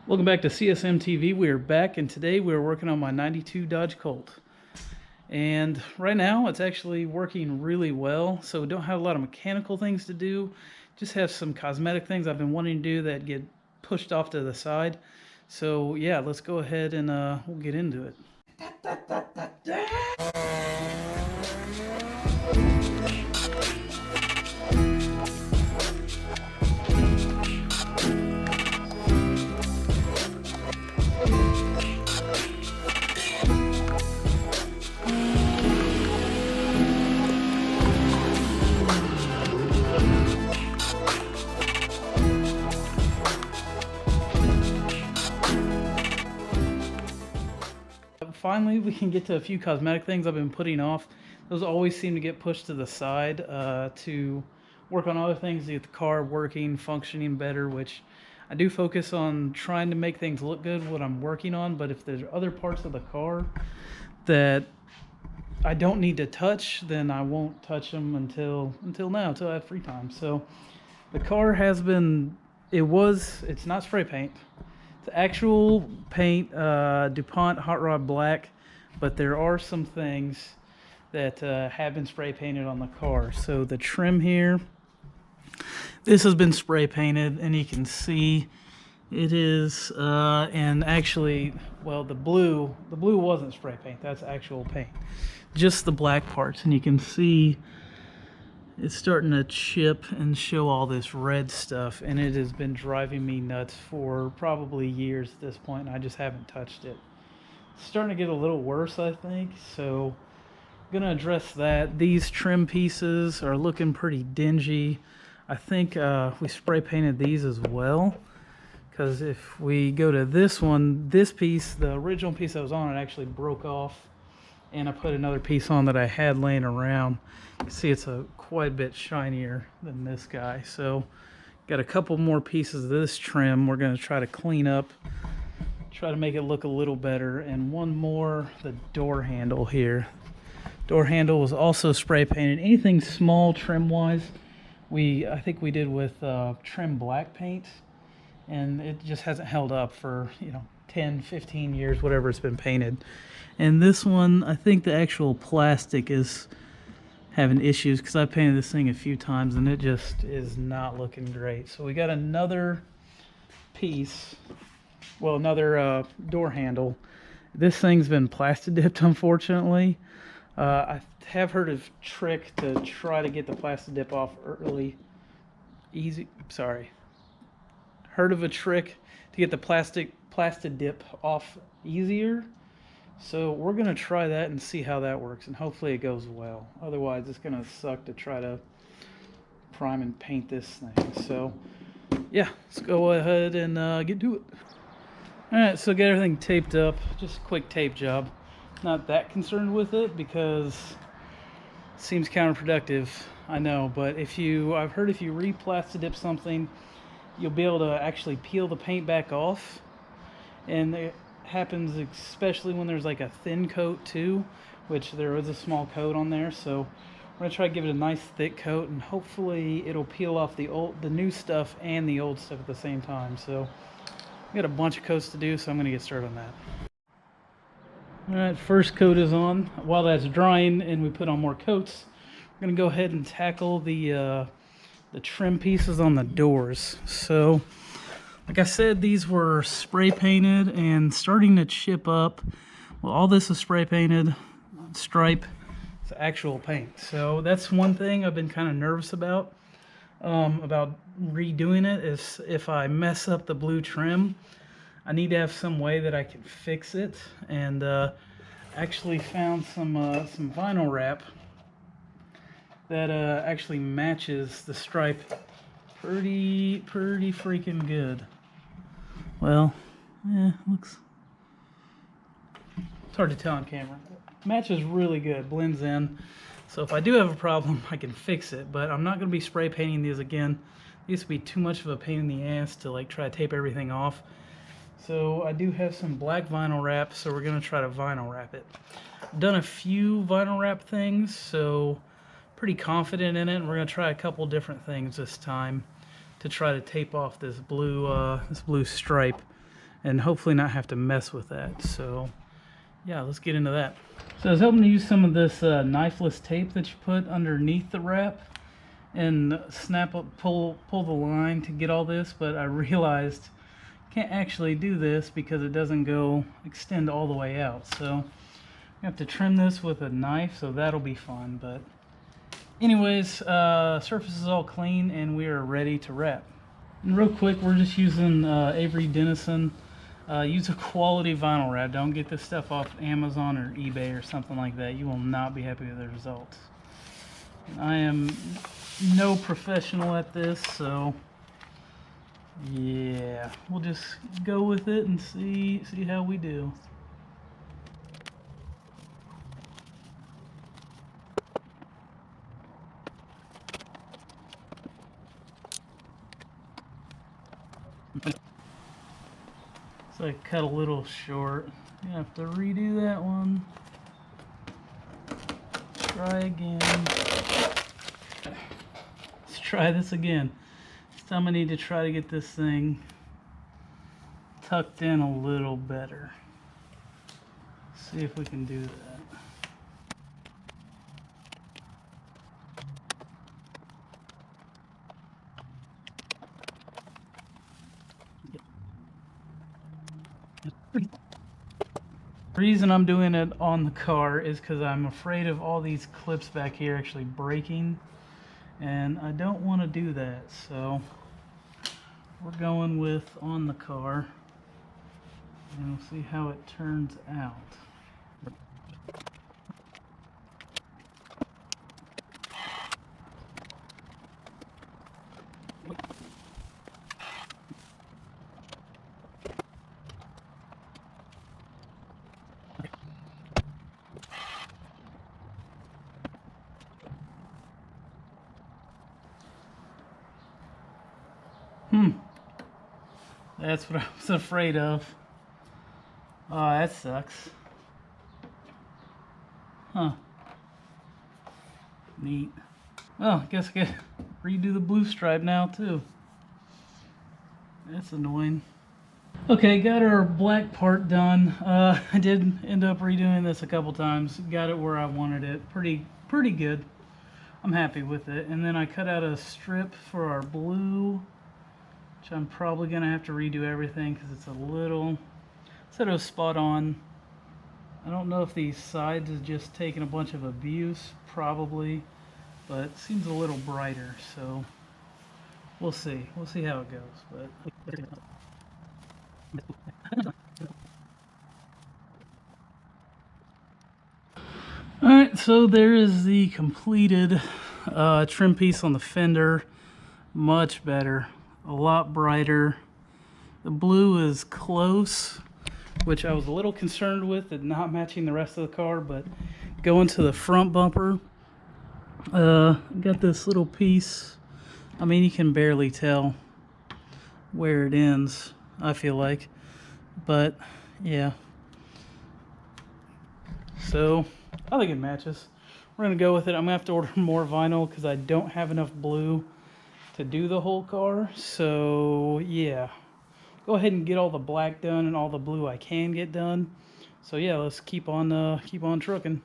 Welcome back to CSM TV. We are back, and today we are working on my 92 Dodge Colt. And right now it's actually working really well, so we don't have a lot of mechanical things to do. Just have some cosmetic things I've been wanting to do that get pushed off to the side. So yeah, let's go ahead and we'll get into it. Finally, we can get to a few cosmetic things I've been putting off. Those always seem to get pushed to the side to work on other things to get the car working, functioning better, which I do focus on trying to make things look good what I'm working on, but if there's other parts of the car that I don't need to touch, then I won't touch them until now, until I have free time. So the car has been, it's not spray paint. It's actual paint, DuPont Hot Rod Black, but there are some things that have been spray painted on the car. So the trim here, this has been spray painted, and you can see it is, and actually, well, the blue wasn't spray paint, that's actual paint. Just the black parts, and you can see it's starting to chip and show all this red stuff, and it has been driving me nuts for probably years at this point, and I just haven't touched it. It's starting to get a little worse, I think, so I'm gonna address that. These trim pieces are looking pretty dingy. I think we spray painted these as well, because if we go to this one, this piece, the original piece that was on it actually broke off, and I put another piece on that I had laying around. You see it's quite a bit shinier than this guy. So got a couple more pieces of this trim we're going to try to clean up, try to make it look a little better. And one more, the door handle here. Door handle was also spray painted. Anything small trim wise, I think we did with trim black paint, and it just hasn't held up for 10, 15 years, whatever it's been painted. And this one, I think the actual plastic is having issues, because I painted this thing a few times and it just is not looking great. So we got another piece, well, another door handle. This thing's been plastic dipped, unfortunately. I have heard of a trick to try to get the plastic dip off heard of a trick to get the plastic dip off easier. So we're going to try that and see how that works, and hopefully it goes well. Otherwise, it's going to suck to try to prime and paint this thing. So yeah, let's go ahead and get to it. Alright, so get everything taped up. Just a quick tape job. Not that concerned with it because it seems counterproductive, I know, but I've heard if you re-plastic dip something, you'll be able to actually peel the paint back off. And it happens especially when there's like a thin coat too, which there is a small coat on there. So we're gonna try to give it a nice thick coat, and hopefully it'll peel off the new stuff and the old stuff at the same time. So we got a bunch of coats to do, so I'm gonna get started on that. Alright, first coat is on. While that's drying and we put on more coats, we're gonna go ahead and tackle the trim pieces on the doors. So like I said, these were spray painted and starting to chip up. Well, all this is spray painted, stripe, it's actual paint. So that's one thing I've been kind of nervous about redoing it, is if I mess up the blue trim, I need to have some way that I can fix it. And actually found some vinyl wrap that actually matches the stripe pretty freaking good. Well, looks, it's hard to tell on camera. Matches really good, blends in. So if I do have a problem, I can fix it, but I'm not going to be spray painting these again. These would be too much of a pain in the ass to like try to tape everything off. So I do have some black vinyl wrap, so we're going to try to vinyl wrap it. I've done a few vinyl wrap things, so pretty confident in it, and we're going to try a couple different things this time to try to tape off this blue stripe and hopefully not have to mess with that. So yeah, let's get into that. So I was hoping to use some of this knifeless tape that you put underneath the wrap and pull the line to get all this, but I realized can't actually do this because it doesn't extend all the way out. So I have to trim this with a knife, so that'll be fun. But anyways, surface is all clean and we are ready to wrap. And real quick, we're just using Avery Dennison. Use a quality vinyl wrap. Don't get this stuff off Amazon or eBay or something like that. You will not be happy with the results. I am no professional at this, so yeah, we'll just go with it and see how we do. So I cut a little short. You have to redo that one. Try again. Let's try this again. This time I need to try to get this thing tucked in a little better. See if we can do that. The reason I'm doing it on the car is because I'm afraid of all these clips back here actually breaking, and I don't want to do that, so we're going with on the car and we'll see how it turns out. That's what I was afraid of. Oh, that sucks. Huh. Neat. Well, I guess I could redo the blue stripe now too. That's annoying. Okay, got our black part done. I did end up redoing this a couple times. Got it where I wanted it. Pretty good. I'm happy with it. And then I cut out a strip for our blue, which I'm probably gonna have to redo everything because it's a little, said it was spot on. I don't know if these sides is just taking a bunch of abuse, probably, but it seems a little brighter, so we'll see. We'll see how it goes. Alright, so there is the completed trim piece on the fender. Much better. A lot brighter. The blue is close, which I was a little concerned with it not matching the rest of the car, but going to the front bumper, got this little piece. I mean, you can barely tell where it ends, I feel like, but yeah. So I think it matches. We're gonna go with it. I'm gonna have to order more vinyl because I don't have enough blue to do the whole car. So yeah, go ahead and get all the black done and all the blue I can get done. So yeah, let's keep on trucking.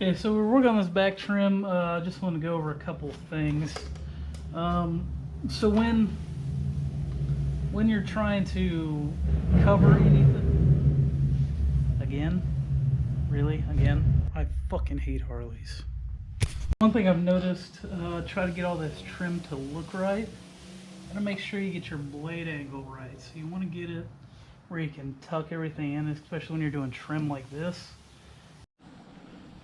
Okay, so we're working on this back trim. I just want to go over a couple things. So when you're trying to cover anything, again, really, again, I fucking hate Harleys. One thing I've noticed, try to get all this trim to look right. Gotta make sure you get your blade angle right. So you want to get it where you can tuck everything in, especially when you're doing trim like this.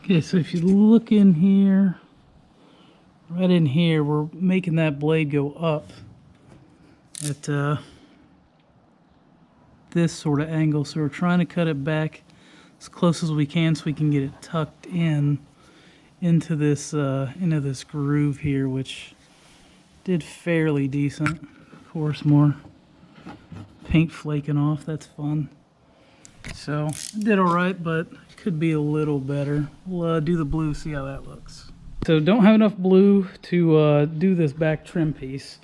Okay, so if you look in here, right in here, we're making that blade go up at this sort of angle. So we're trying to cut it back as close as we can so we can get it tucked in into this groove here, which did fairly decent. Of course, more paint flaking off. That's fun. So did all right, but could be a little better. We'll do the blue, see how that looks. So don't have enough blue to do this back trim piece.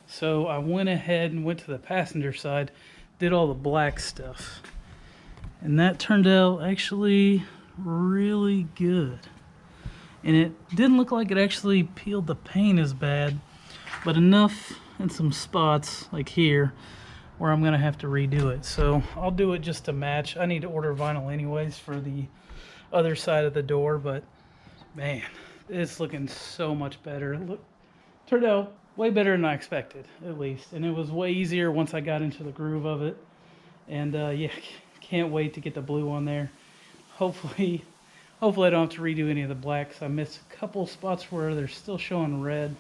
So I went ahead and went to the passenger side, did all the black stuff. And that turned out actually really good. And it didn't look like it actually peeled the paint as bad, but enough in some spots like here where I'm gonna have to redo it. So I'll do it just to match. I need to order vinyl anyways for the other side of the door, but man, it's looking so much better. It turned out way better than I expected, at least. And it was way easier once I got into the groove of it. And yeah, can't wait to get the blue on there. Hopefully I don't have to redo any of the blacks. I missed a couple spots where they're still showing red,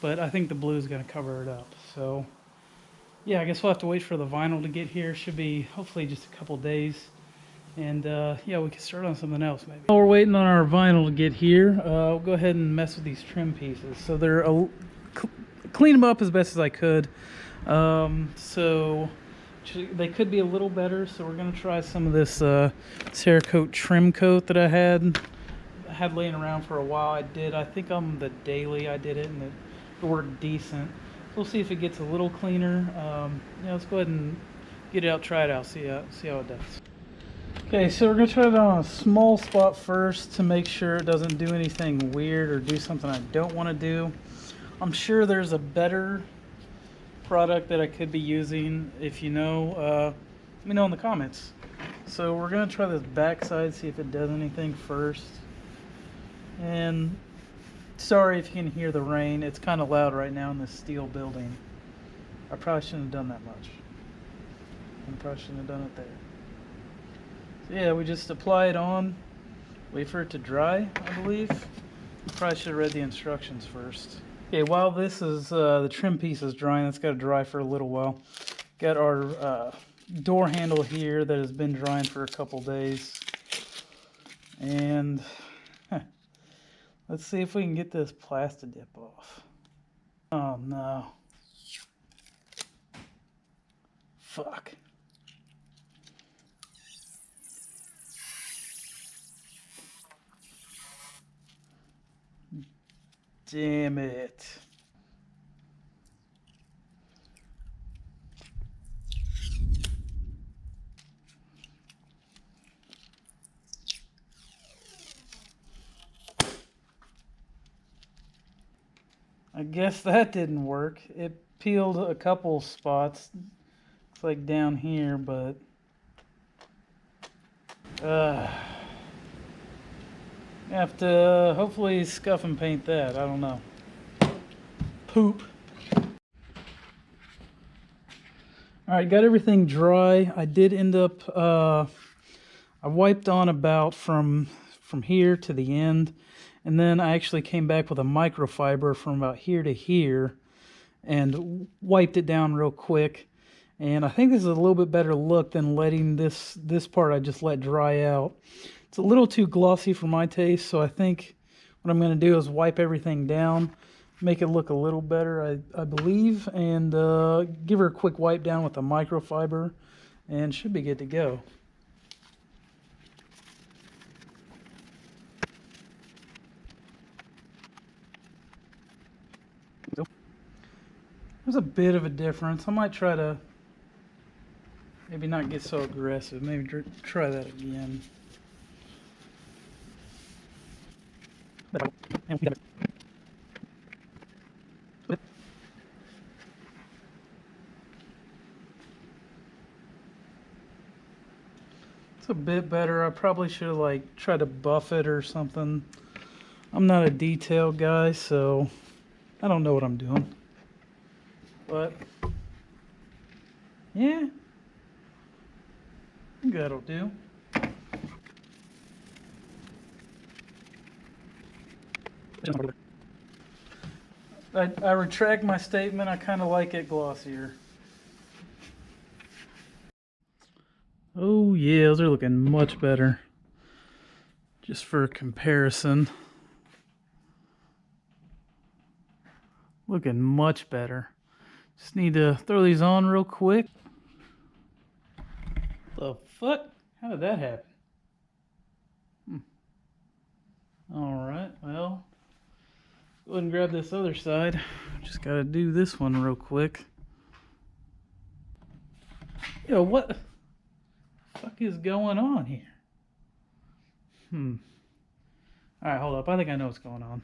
but I think the blue is gonna cover it up. So yeah, I guess we'll have to wait for the vinyl to get here. Should be hopefully just a couple days. And yeah, we can start on something else maybe. While we're waiting on our vinyl to get here, we'll go ahead and mess with these trim pieces. So they're clean them up as best as I could. So they could be a little better. So we're gonna try some of this Cerakote trim coat that I had laying around for a while. I think on the daily I did it, and it worked decent. We'll see if it gets a little cleaner. Yeah, let's go ahead and get it out, try it out, see how it does. Okay, so we're gonna try it on a small spot first to make sure it doesn't do anything weird or do something I don't want to do. I'm sure there's a better product that I could be using. If you know, let me know in the comments. So we're gonna try this back side, see if it does anything first. And sorry if you can hear the rain. It's kind of loud right now in this steel building. I probably shouldn't have done that much. I probably shouldn't have done it there. So yeah, we just apply it on, wait for it to dry, I believe. Probably should have read the instructions first. Okay, while this is the trim piece is drying, it's got to dry for a little while. Got our door handle here that has been drying for a couple days. And let's see if we can get this plastic dip off. Oh no. Fuck. Damn it. I guess that didn't work. It peeled a couple spots. It's like down here, but have to hopefully scuff and paint that. I don't know. Poop. Alright, got everything dry. I did end up I wiped on about from here to the end, and then I actually came back with a microfiber from about here to here and wiped it down real quick. And I think this is a little bit better look than letting this part I just let dry out. It's a little too glossy for my taste, so I think what I'm going to do is wipe everything down, make it look a little better, I believe, and give her a quick wipe down with a microfiber, and should be good to go. There's a bit of a difference. I might try to maybe not get so aggressive. Maybe try that again. It's a bit better. I probably should have like tried to buff it or something. I'm not a detail guy, so I don't know what I'm doing. But yeah, that'll do. I retract my statement. I kind of like it glossier. Oh yeah, those are looking much better. Just for comparison. Looking much better. Just need to throw these on real quick. The fuck? How did that happen? Alright, well, go ahead and grab this other side. Just gotta do this one real quick. Yo, what the fuck is going on here? Alright, hold up. I think I know what's going on.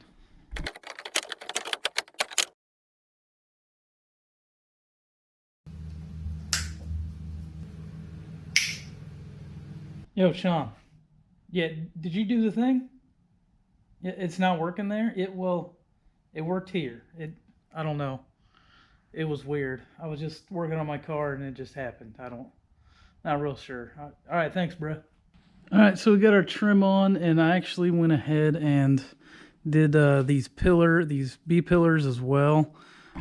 Yo, Sean. Yeah, did you do the thing? It's not working there? It worked here. I don't know. It was weird. I was just working on my car and it just happened. Not real sure. All right, thanks, bro. All right, so we got our trim on, and I actually went ahead and did these B pillars as well.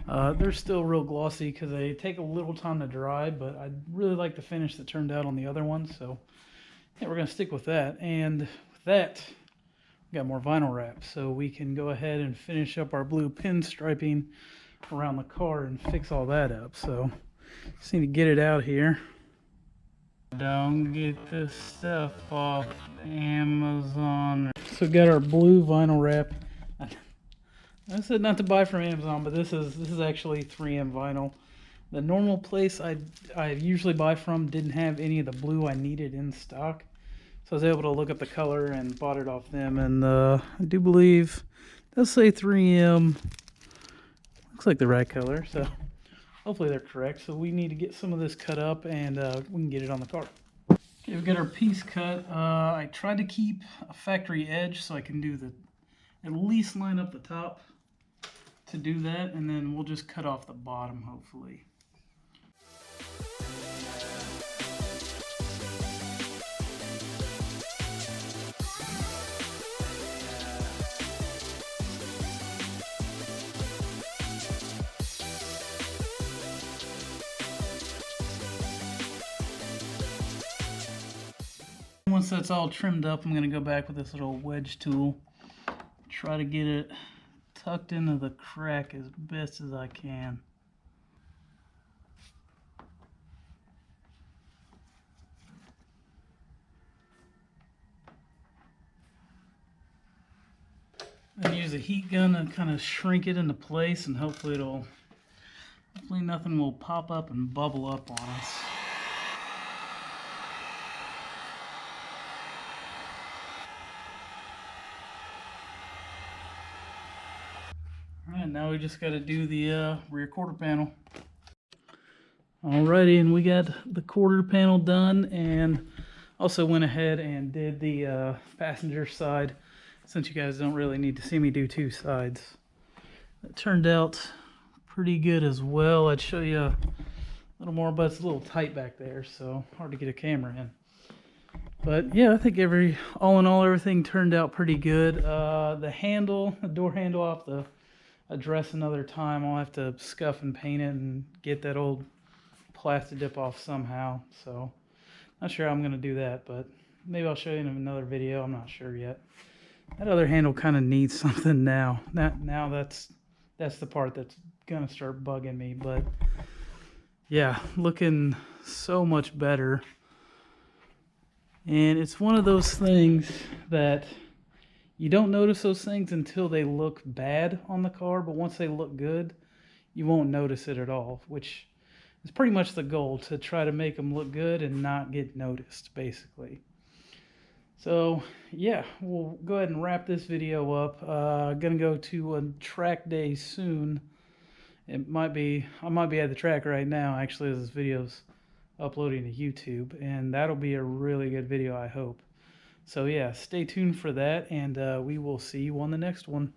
They're still real glossy because they take a little time to dry, but I really like the finish that turned out on the other one, so yeah, we're gonna stick with that. And with that, we got more vinyl wrap, so we can go ahead and finish up our blue pinstriping around the car and fix all that up. So just need to get it out here. Don't get this stuff off Amazon. So we got our blue vinyl wrap. I said not to buy from Amazon, but this is actually 3M vinyl. The normal place I usually buy from didn't have any of the blue I needed in stock, so I was able to look up the color and bought it off them. And I do believe it does say 3M. Looks like the right color, so hopefully they're correct. So we need to get some of this cut up and we can get it on the car. Okay, we've got our piece cut. I tried to keep a factory edge so I can do at least line up the top to do that, and then we'll just cut off the bottom hopefully. Once that's all trimmed up, I'm going to go back with this little wedge tool, try to get it tucked into the crack as best as I can. And use a heat gun to kind of shrink it into place, and hopefully nothing will pop up and bubble up on us. Alright, now we just got to do the rear quarter panel. Alrighty, and we got the quarter panel done, and also went ahead and did the passenger side, since you guys don't really need to see me do two sides. It turned out pretty good as well. I'd show you a little more, but it's a little tight back there, so hard to get a camera in. But yeah, I think all in all, everything turned out pretty good. The door handle, I'll have to address another time. I'll have to scuff and paint it and get that old plastic dip off somehow. So not sure how I'm gonna do that, but maybe I'll show you in another video. I'm not sure yet. That other handle kind of needs something now. Now that's the part that's gonna start bugging me. But yeah, looking so much better. And it's one of those things that you don't notice those things until they look bad on the car, but once they look good, you won't notice it at all, which is pretty much the goal, to try to make them look good and not get noticed, basically. So yeah, we'll go ahead and wrap this video up. Gonna go to a track day soon. I might be at the track right now, actually, as this video's uploading to YouTube, and that'll be a really good video, I hope. So yeah, stay tuned for that, and we will see you on the next one.